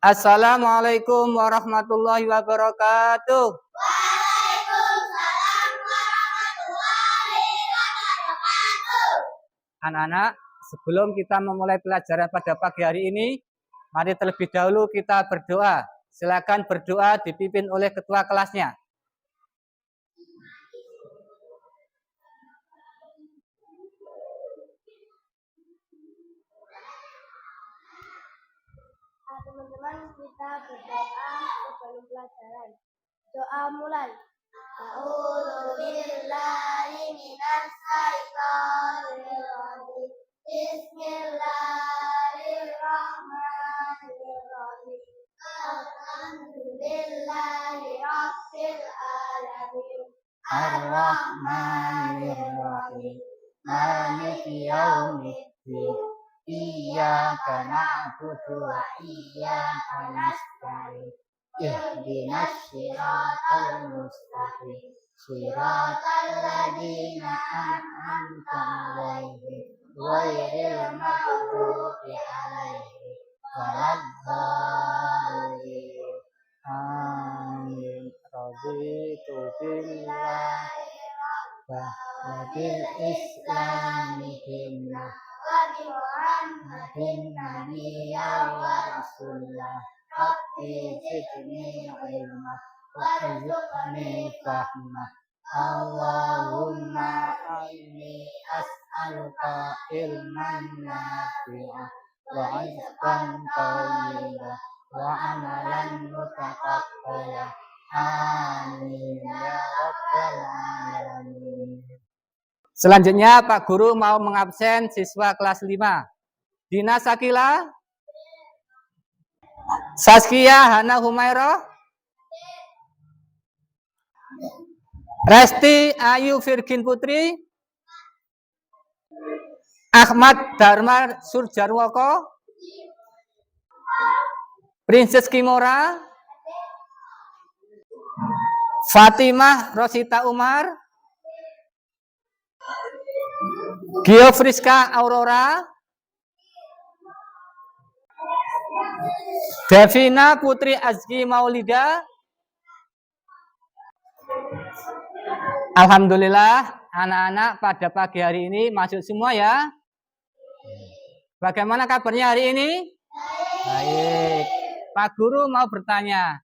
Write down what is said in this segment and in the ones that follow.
Assalamualaikum warahmatullahi wabarakatuh. Waalaikumsalam warahmatullahi wabarakatuh. Anak-anak, sebelum kita memulai pelajaran pada pagi hari ini, mari terlebih dahulu kita berdoa. Silakan berdoa dipimpin oleh ketua kelasnya. Teman-teman, kita berdoa sebelum pelajaran. Doa mulai. A'udzu billahi minas syaitonir rajim. Bismillahirrahmanirrahim. Alhamdulillahi rabbil alamin. Ar-Rahmanir-Rahim. Maliki yaumiddin. Iyyaka na'budu wa iyyaka nasta'in. Ihdinas siratal mustaqim. Siratal ladzina an'amta 'alaihim ghairil maghdubi 'alaihim waladdallin. Amin. Raditu billahi rabbah wa bil islami dinnah wa bi Muhammadin nabiyyan wa rasulah. Rabbi zidni ilma wa rzuqni fahma. Allahumma inni as'aluka ilman nafi'ah wa rizqan thayyiban wa amalan mutaqabbalan. Amin ya rabbal alamin. Selanjutnya Pak Guru mau mengabsen siswa kelas 5. Dina Sakila, Saskia Hana Humairah, Resti Ayu Virgin Putri, Ahmad Dharma Surjarwoko, Princess Kimora, Fatimah Rosita Umar, Gio Friska Aurora, Devina Putri Azki Maulida. Alhamdulillah, anak-anak pada pagi hari ini masuk semua ya. Bagaimana kabarnya hari ini? Baik. Pak Guru mau bertanya.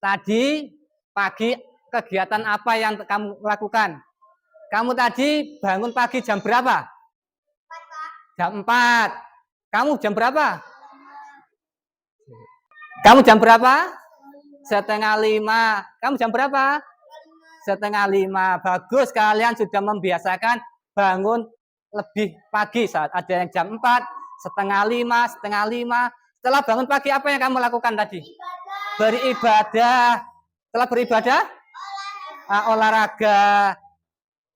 Tadi pagi kegiatan apa yang kamu lakukan? Kamu tadi bangun pagi jam berapa? Jam 4. Kamu jam berapa? Kamu jam berapa? 4:30. Kamu jam berapa? 4:30. Bagus, kalian sudah membiasakan bangun lebih pagi. Saat ada yang jam 4, 4:30, 4:30. Setelah bangun pagi apa yang kamu lakukan tadi? Beribadah. Setelah beribadah? Olahraga.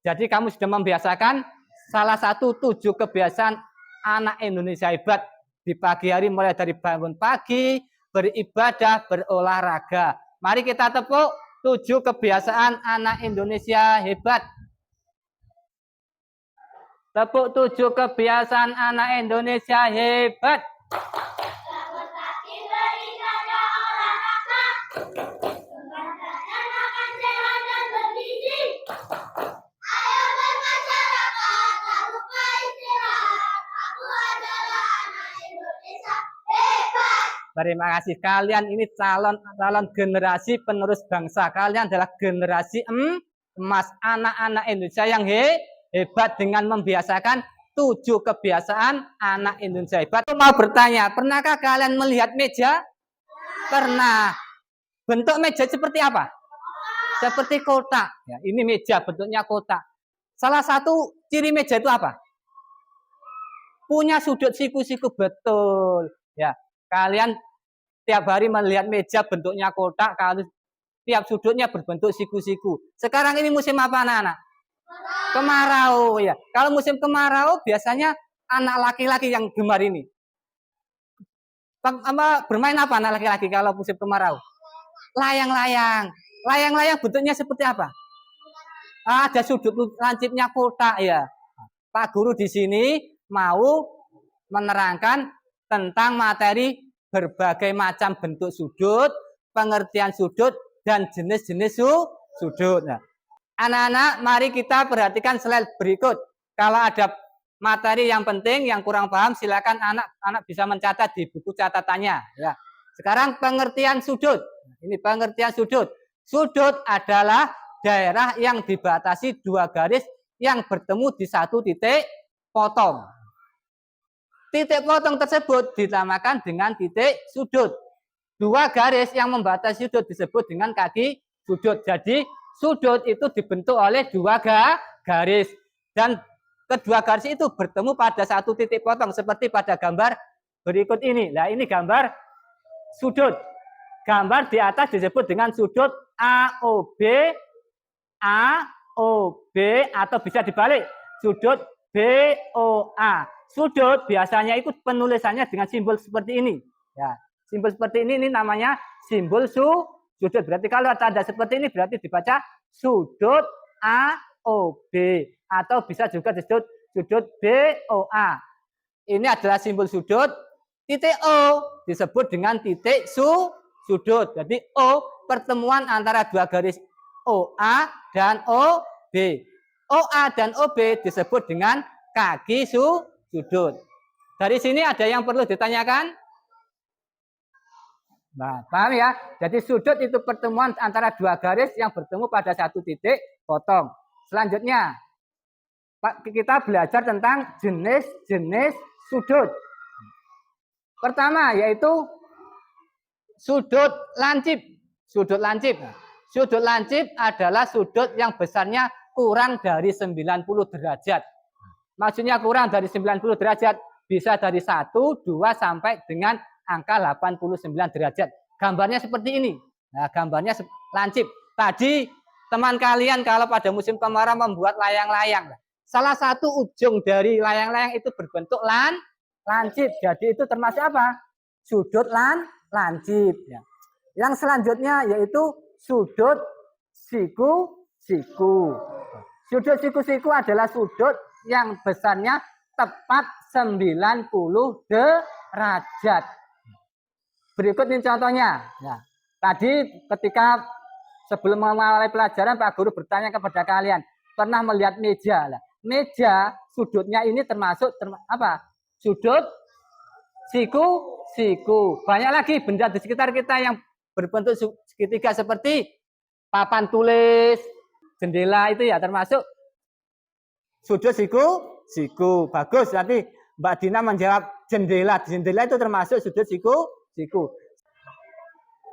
Jadi kamu sudah membiasakan salah satu 7 kebiasaan anak Indonesia hebat di pagi hari, mulai dari bangun pagi, beribadah, berolahraga. Mari kita tepuk 7 kebiasaan anak Indonesia hebat. Tepuk 7 kebiasaan anak Indonesia hebat. Terima kasih, kalian ini calon generasi penerus bangsa. Kalian adalah generasi emas, anak-anak Indonesia yang hebat dengan membiasakan 7 kebiasaan anak Indonesia hebat. Aku mau bertanya, pernahkah kalian melihat meja? Pernah. Bentuk meja seperti apa? Seperti kotak. Ya, ini meja bentuknya kotak. Salah satu ciri meja itu apa? Punya sudut siku-siku, betul. Ya, kalian tiap hari melihat meja bentuknya kotak, kalau tiap sudutnya berbentuk siku-siku. Sekarang ini musim apa anak-anak? Kemarau ya. Kalau musim kemarau biasanya anak laki-laki yang gemar ini. Bermain apa anak laki-laki kalau musim kemarau? Layang-layang. Layang-layang bentuknya seperti apa? Ada sudut lancipnya kotak ya. Pak Guru di sini mau menerangkan tentang materi berbagai macam bentuk sudut, pengertian sudut, dan jenis-jenis sudut. Nah, anak-anak, mari kita perhatikan slide berikut. Kalau ada materi yang penting, yang kurang paham, silakan anak-anak bisa mencatat di buku catatannya. Ya. Sekarang pengertian sudut. Ini pengertian sudut. Sudut adalah daerah yang dibatasi dua garis yang bertemu di satu titik potong. Titik potong tersebut dinamakan dengan titik sudut. Dua garis yang membatasi sudut disebut dengan kaki sudut. Jadi sudut itu dibentuk oleh dua garis. Dan kedua garis itu bertemu pada satu titik potong. Seperti pada gambar berikut ini. Nah, ini gambar sudut. Gambar di atas disebut dengan sudut AOB, AOB, atau bisa dibalik, sudut BOA. Sudut biasanya itu penulisannya dengan simbol seperti ini. Ya, simbol seperti ini namanya simbol sudut. Berarti kalau tanda seperti ini berarti dibaca sudut AOB, atau bisa juga disebut sudut BOA. Ini adalah simbol sudut. Titik O disebut dengan titik sudut. Jadi O pertemuan antara dua garis OA dan OB. OA dan OB disebut dengan kaki sudut. Dari sini ada yang perlu ditanyakan? Nah, paham ya? Jadi sudut itu pertemuan antara dua garis yang bertemu pada satu titik potong. Selanjutnya, kita belajar tentang jenis-jenis sudut. Pertama yaitu sudut lancip. Sudut lancip. Sudut lancip adalah sudut yang besarnya kurang dari 90 derajat. Maksudnya kurang dari 90 derajat, bisa dari 1, 2, sampai dengan angka 89 derajat. Gambarnya seperti ini. Nah, gambarnya lancip. Tadi teman kalian kalau pada musim kemarau membuat layang-layang. Salah satu ujung dari layang-layang itu berbentuk lancip. Jadi itu termasuk apa? Sudut lancip. Ya. Yang selanjutnya yaitu sudut siku-siku. Sudut siku-siku adalah sudut yang besarnya tepat 90 derajat. Berikut ini contohnya. Ya. Tadi ketika sebelum memulai pelajaran Pak Guru bertanya kepada kalian, pernah melihat meja? Meja sudutnya ini termasuk apa? Sudut siku. Banyak lagi benda di sekitar kita yang berbentuk segitiga seperti papan tulis, jendela itu ya termasuk sudut siku. Bagus, nanti Mbak Dina menjawab jendela. Jendela itu termasuk sudut siku.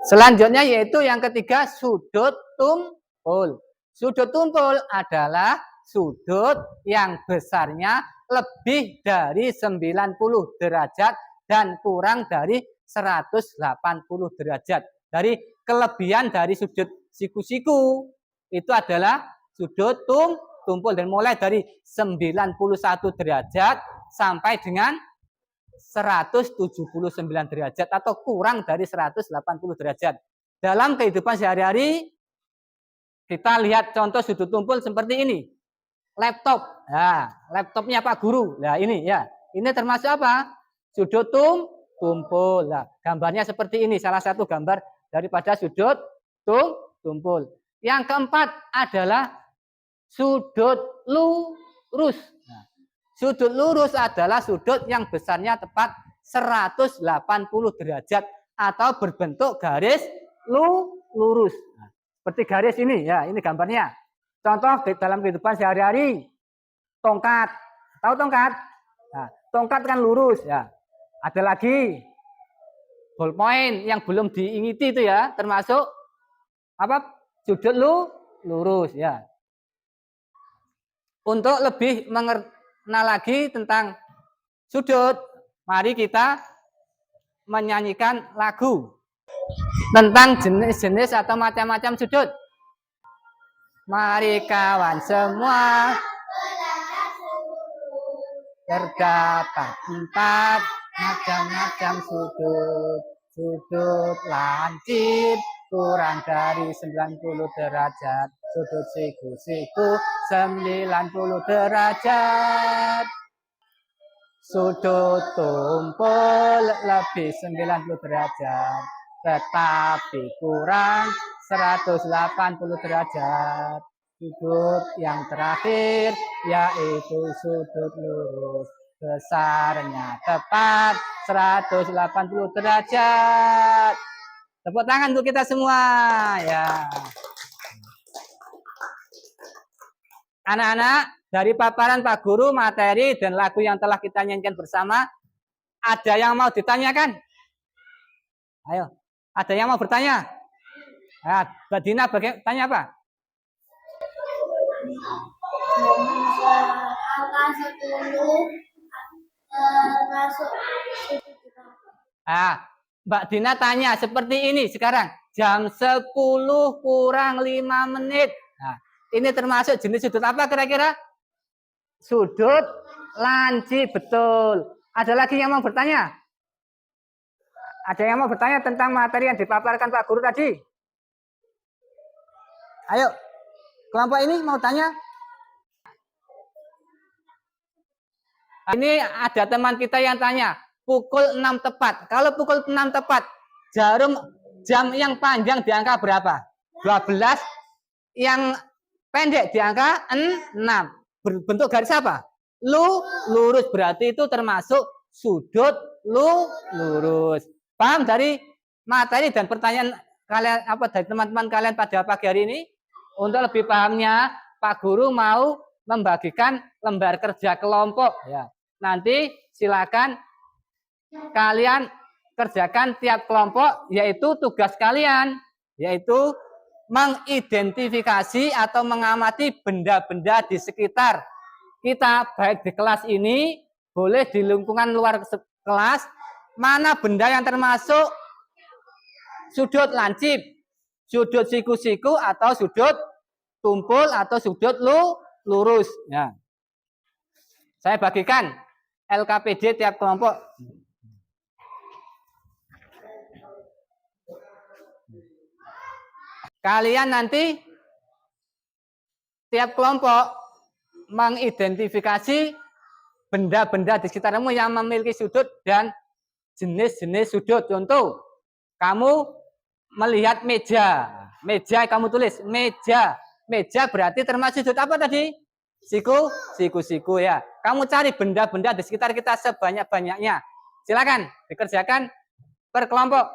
Selanjutnya yaitu yang ketiga sudut tumpul. Sudut tumpul adalah sudut yang besarnya lebih dari 90 derajat dan kurang dari 180 derajat. Dari kelebihan dari sudut siku-siku itu adalah sudut tumpul, dan mulai dari 91 derajat sampai dengan 179 derajat atau kurang dari 180 derajat. Dalam kehidupan sehari-hari kita lihat contoh sudut tumpul seperti ini. Laptop. Nah, laptopnya Pak Guru. Nah, ini ya. Ini termasuk apa? Sudut tumpul. Nah, gambarnya seperti ini, salah satu gambar daripada sudut tumpul. Yang keempat adalah sudut lurus. Nah, sudut lurus adalah sudut yang besarnya tepat 180 derajat atau berbentuk garis lurus. Nah, seperti garis ini ya, ini gambarnya. Contoh dalam kehidupan sehari-hari, tongkat. Tahu tongkat? Nah, tongkat kan lurus ya. Ada lagi ballpoint yang belum diingiti itu ya, termasuk apa? Sudut lurus ya. Untuk lebih mengenal lagi tentang sudut, mari kita menyanyikan lagu tentang jenis-jenis atau macam-macam sudut. Mari kawan semua, terdapat 4 macam-macam sudut. Sudut lancip kurang dari 90 derajat. Sudut siku-siku 90 derajat. Sudut tumpul lebih 90 derajat, tetapi kurang 180 derajat. Sudut yang terakhir yaitu sudut lurus. Besarnya tepat 180 derajat. Tepuk tangan untuk kita semua ya. Anak-anak, dari paparan Pak Guru, materi dan lagu yang telah kita nyanyikan bersama, ada yang mau ditanyakan? Ayo, ada yang mau bertanya? Nah, Mbak Dina tanya apa? Angka 10 termasuk Ah, Mbak Dina tanya seperti ini sekarang. Jam 10 kurang 5 menit. Nah, ini termasuk jenis sudut apa kira-kira? Sudut lancip, betul. Ada lagi yang mau bertanya? Ada yang mau bertanya tentang materi yang dipaparkan Pak Guru tadi? Ayo, kelompok ini mau tanya? Ini ada teman kita yang tanya, pukul 6 tepat. Kalau pukul 6 tepat, jarum jam yang panjang di angka berapa? 12. Yang pendek di angka 6. Berbentuk garis apa? Lurus. Berarti itu termasuk sudut lurus. Paham dari materi dan pertanyaan kalian apa dari teman-teman kalian pada pagi hari ini? Untuk lebih pahamnya, Pak Guru mau membagikan lembar kerja kelompok ya. Nanti silakan kalian kerjakan tiap kelompok, yaitu tugas kalian yaitu mengidentifikasi atau mengamati benda-benda di sekitar kita, baik di kelas ini, boleh di lingkungan luar kelas, mana benda yang termasuk sudut lancip, sudut siku-siku, atau sudut tumpul, atau sudut lurus. Ya. Saya bagikan LKPD tiap kelompok. Kalian nanti tiap kelompok mengidentifikasi benda-benda di sekitarmu yang memiliki sudut dan jenis-jenis sudut. Contoh, kamu melihat meja. Meja kamu tulis meja. Meja berarti termasuk sudut apa tadi? Siku ya. Kamu cari benda-benda di sekitar kita sebanyak-banyaknya. Silakan dikerjakan per kelompok.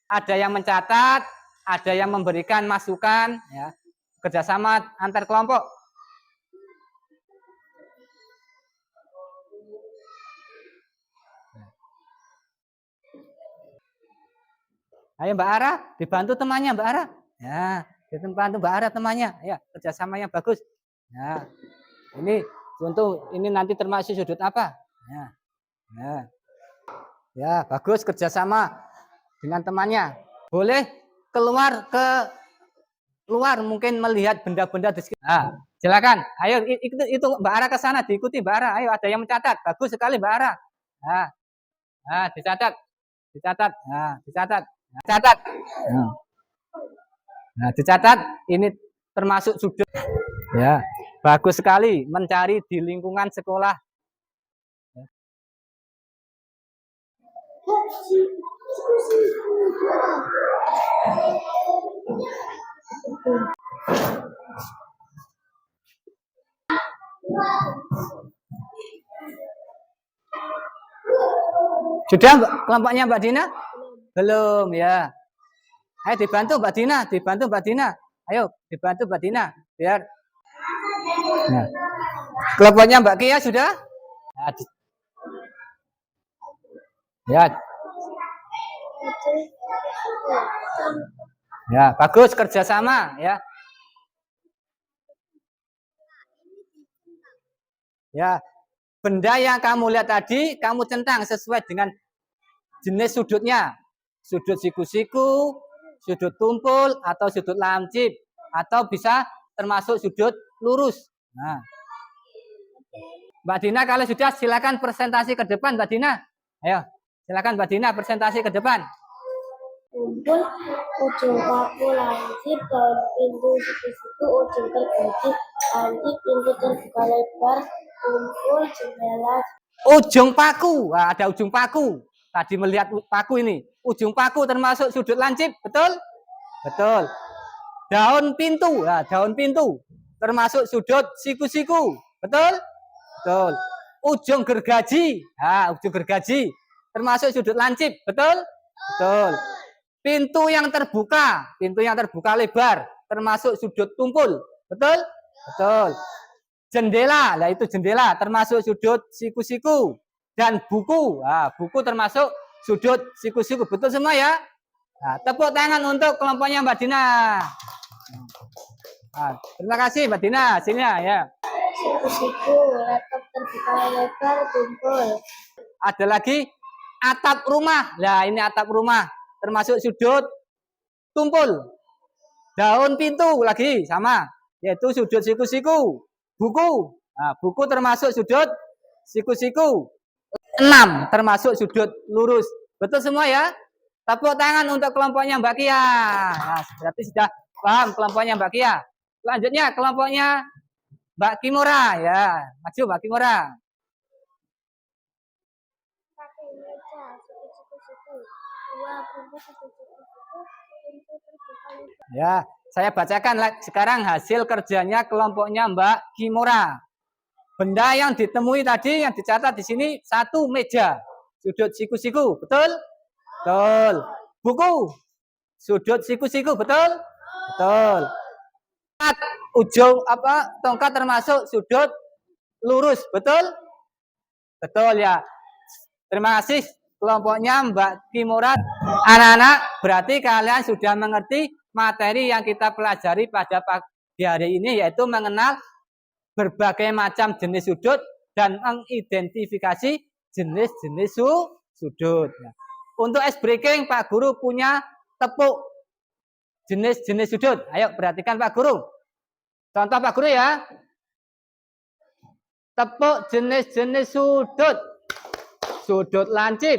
Ada yang mencatat, ada yang memberikan masukan, ya. Kerjasama antar kelompok. Ayo Mbak Ara, dibantu temannya Mbak Ara. Ya, dibantu Mbak Ara temannya. Ya, kerjasama yang bagus. Ya, ini contoh ini nanti termasuk sudut apa? Ya, bagus kerjasama dengan temannya. Boleh keluar ke luar mungkin melihat benda-benda di sekitar. Nah, silakan. Ayo itu Mbak Ara ke sana diikuti Mbak Ara. Ayo ada yang mencatat. Bagus sekali Mbak Ara. Nah, dicatat. Nah, dicatat. Catat. Nah, dicatat ini termasuk sudut. Ya, bagus sekali mencari di lingkungan sekolah. Sudah kelompoknya Mbak Dina? Belum ya. Ayo dibantu Mbak Dina, Ayo dibantu Mbak Dina biar. Nah. Kelompoknya Mbak Kia sudah? Ya. Ya, bagus kerjasama ya. Ya, benda yang kamu lihat tadi kamu centang sesuai dengan jenis sudutnya. Sudut siku-siku, sudut tumpul, atau sudut lancip, atau bisa termasuk sudut lurus. Nah. Mbak Dina kalau sudah silakan presentasi ke depan Mbak Dina. Ayo, silakan Mbak Dina presentasi ke depan. Tumpul ujung paku lancip dan pintu siku-siku ujung terbagi, lancip pintu terbuka lebar, tumpul jendela Ujung paku, nah, ada ujung paku. Tadi melihat paku ini, ujung paku termasuk sudut lancip, betul? Betul. Daun pintu, nah, daun pintu termasuk sudut siku-siku, betul? Betul. Ujung gergaji, nah, ujung gergaji termasuk sudut lancip, betul? Betul. Pintu yang terbuka lebar termasuk sudut tumpul, betul? Betul. Jendela, nah itu jendela termasuk sudut siku-siku. Dan buku, nah, buku termasuk sudut siku-siku, betul semua ya? Nah, tepuk tangan untuk kelompoknya Mbak Dina. Nah, terima kasih Mbak Dina, sini ya. Siku-siku, laptop terbuka lebar, tumpul. Ada lagi atap rumah. Nah, ini atap rumah termasuk sudut tumpul. Daun pintu lagi sama, yaitu sudut siku-siku. Buku, nah, buku termasuk sudut siku-siku. 6 termasuk sudut lurus. Betul semua ya? Tepuk tangan untuk kelompoknya Mbak Kia. Nah, berarti sudah paham kelompoknya Mbak Kia. Selanjutnya kelompoknya Mbak Kimura ya. Maju Mbak Kimura. Satu meja, siku-siku. Dua buku, siku-siku. Pintu terbuka lebar. Ya, saya bacakan sekarang hasil kerjanya kelompoknya Mbak Kimura. Benda yang ditemui tadi yang dicatat di sini satu meja, sudut siku-siku, betul? Betul. Buku, sudut siku-siku, betul? Betul. Ujung tongkat termasuk sudut lurus, betul? Betul ya. Terima kasih kelompoknya Mbak Kimura. Anak-anak, berarti kalian sudah mengerti materi yang kita pelajari pada pagi hari ini, yaitu mengenal berbagai macam jenis sudut dan mengidentifikasi jenis-jenis sudut. Untuk ice breaking, Pak Guru punya tepuk jenis-jenis sudut. Ayo perhatikan Pak Guru. Contoh Pak Guru ya. Tepuk jenis-jenis sudut. Sudut lancip,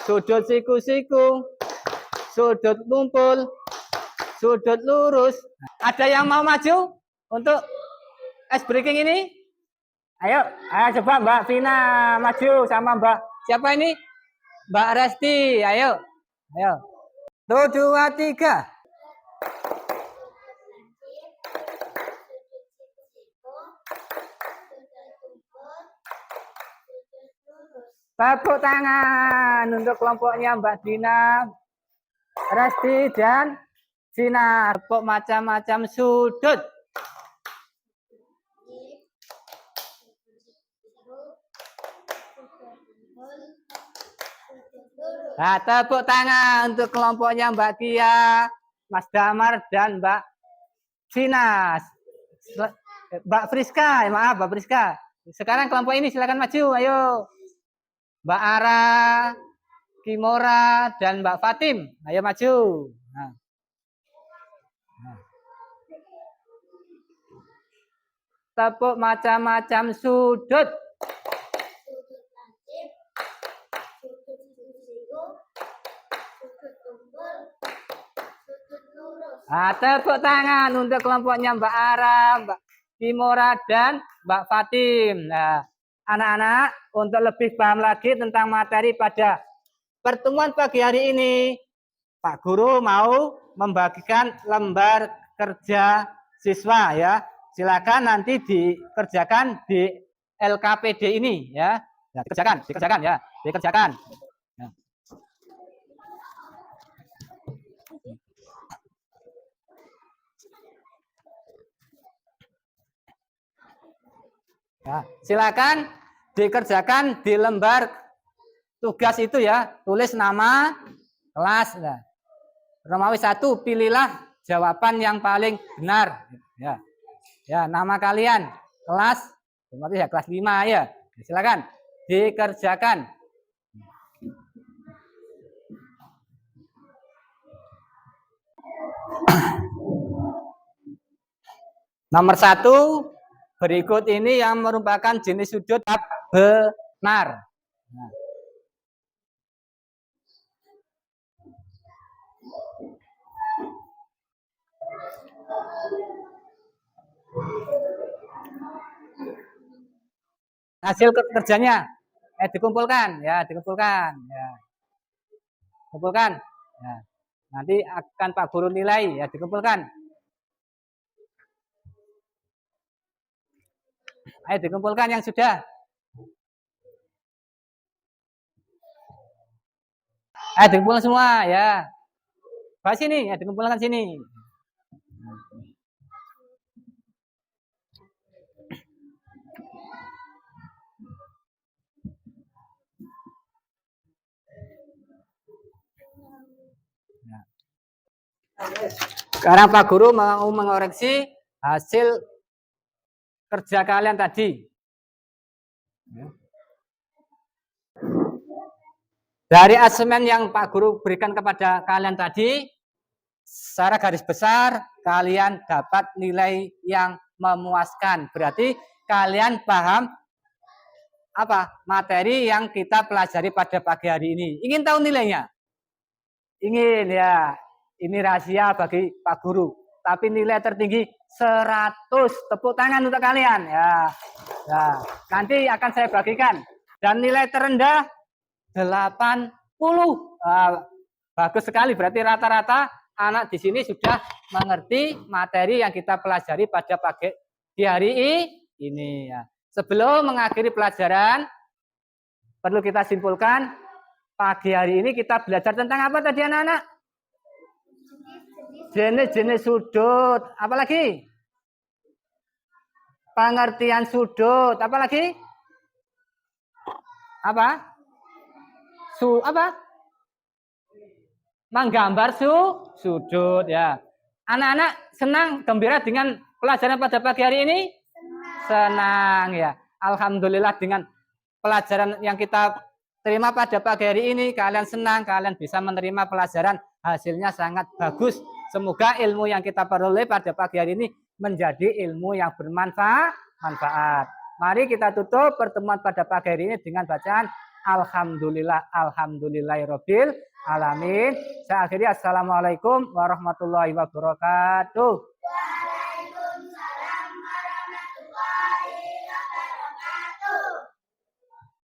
sudut siku-siku, sudut tumpul, sudut lurus. Ada yang mau maju untuk ice breaking ini? Ayo coba Mbak Vina maju sama Mbak siapa ini? Mbak Resti, ayo. 1, 2, 3. Tepuk tangan untuk kelompoknya Mbak Dina, Resti dan Vina. Tepuk macam-macam sudut. Nah, tepuk tangan untuk kelompoknya Mbak Kia, Mas Damar dan Mbak Vina. Mbak Friska, maaf Mbak Friska. Sekarang kelompok ini silakan maju, ayo. Mbak Ara, Kimora, dan Mbak Fatim. Ayo maju. Nah. Tepuk macam-macam sudut. Nah, tepuk tangan untuk kelompoknya Mbak Ara, Mbak Kimora, dan Mbak Fatim. Nah, anak-anak, untuk lebih paham lagi tentang materi pada pertemuan pagi hari ini, Pak Guru mau membagikan lembar kerja siswa ya. Silakan nanti dikerjakan di LKPD ini ya. Nah, dikerjakan ya, dikerjakan. Ya, silakan dikerjakan di lembar tugas itu ya. Tulis nama kelas. Nah, Romawi 1, pilihlah jawaban yang paling benar. Ya, ya nama kalian kelas, ya kelas 5 ya. Silakan dikerjakan. Nomor 1, berikut ini yang merupakan jenis sudut benar. Nah. Hasil kerjanya Dikumpulkan ya, dikumpulkan ya. Kumpulkan. Ya. Nanti akan Pak Guru nilai ya, dikumpulkan. Ayo dikumpulkan yang sudah. Ayo dikumpulkan semua ya. Bahas sini ya, dikumpulkan sini. Sekarang Pak Guru mau mengoreksi hasil kerja kalian tadi. Dari asemen yang Pak Guru berikan kepada kalian tadi, secara garis besar kalian dapat nilai yang memuaskan. Berarti kalian paham apa materi yang kita pelajari pada pagi hari ini. Ingin tahu nilainya? Ingin ya. Ini rahasia bagi Pak Guru. Tapi nilai tertinggi 100. Tepuk tangan untuk kalian ya. Nah, nanti akan saya bagikan. Dan nilai terendah 80. Bagus sekali. Berarti rata-rata anak di sini sudah mengerti materi yang kita pelajari pada pagi di hari ini ya. Sebelum mengakhiri pelajaran, perlu kita simpulkan pagi hari ini kita belajar tentang apa tadi anak-anak? Jenis-jenis sudut, apalagi? Pengertian sudut, apalagi? Apa? Apa? Menggambar sudut ya. Anak-anak senang, gembira dengan pelajaran pada pagi hari ini? Senang ya. Alhamdulillah dengan pelajaran yang kita terima pada pagi hari ini, kalian senang, kalian bisa menerima pelajaran, hasilnya sangat bagus. Semoga ilmu yang kita peroleh pada pagi hari ini menjadi ilmu yang bermanfaat. Mari kita tutup pertemuan pada pagi hari ini dengan bacaan Alhamdulillah, Alhamdulillahirabbil alamin. Saya akhiri, assalamualaikum warahmatullahi wabarakatuh.